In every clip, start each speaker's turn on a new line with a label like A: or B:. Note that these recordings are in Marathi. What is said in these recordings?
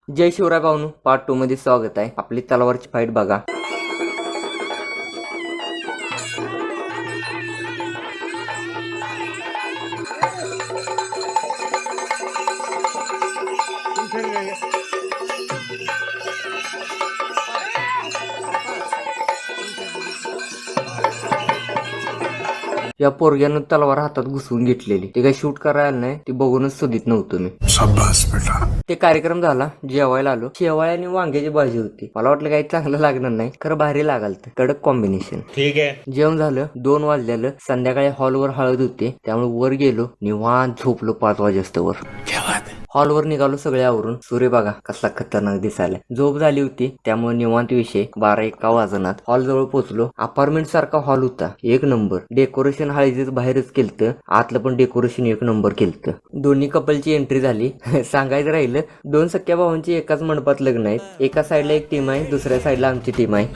A: जय शिवराय भाऊनो, पार्ट 2 मध्ये स्वागत आहे. आपली तलवारची फाईट बघा. या पोरग्यानं तलवार हातात घुसवून घेतलेली. ते काही शूट करायला नाही, ते बघूनच सुधीत नव्हतो मी.
B: शाबास बेटा.
A: ते कार्यक्रम झाला, जेवायला आलो. शेवाळ्या आणि वांग्याची भाजी होती. मला वाटलं काही चांगलं लागणार नाही, खरं भारी लागाल. कडक कॉम्बिनेशन.
C: ठीक आहे.
A: जेवण झालं, 2 वाजलेलं. संध्याकाळी हॉलवर हळद होते, त्यामुळे वर गेलो, निवांत झोपलो 5 वाजेस्तवर. हॉलवर निघालो सगळे आवरून. सूर्य बघा कसला खतरनाक दिसायला. झोप झाली होती, त्यामुळे निवांत विषय. 12-1 वाजनात हॉल जवळ पोहोचलो. अपार्टमेंट सारखा हॉल होता, 1 नंबर. डेकोरेशन हळदीच बाहेरच केलतं, आतलं पण डेकोरेशन 1 नंबर केलतं. दोन्ही कपलची एंट्री झाली. सांगायचं राहिलं, 2 सख्या भावांची एकाच मंडपात लग्न आहेत. एका साईडला एक टीम आहे, दुसऱ्या साईडला आमची टीम आहे.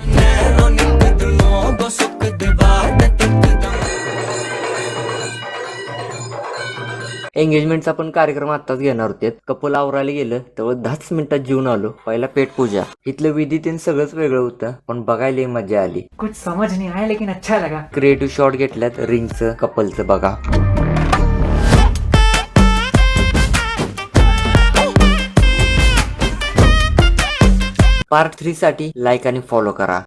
A: एंगेजमेंटचा पण कार्यक्रम आताच घेणार होते. कपल आवरायला गेलं तेव्हा 10 मिनिटात जेवून आलो. पहिला पेटपूजा. इथलं विधी ते सगळंच वेगळं होतं, पण बघायला मजा आली.
D: कुछ समझ नहीं आया लेकिन अच्छा लगा.
A: क्रिएटिव्ह शॉट घेतल्यात रिंगचं, कपलचं बघा. पार्ट 3 साठी लाईक आणि फॉलो करा.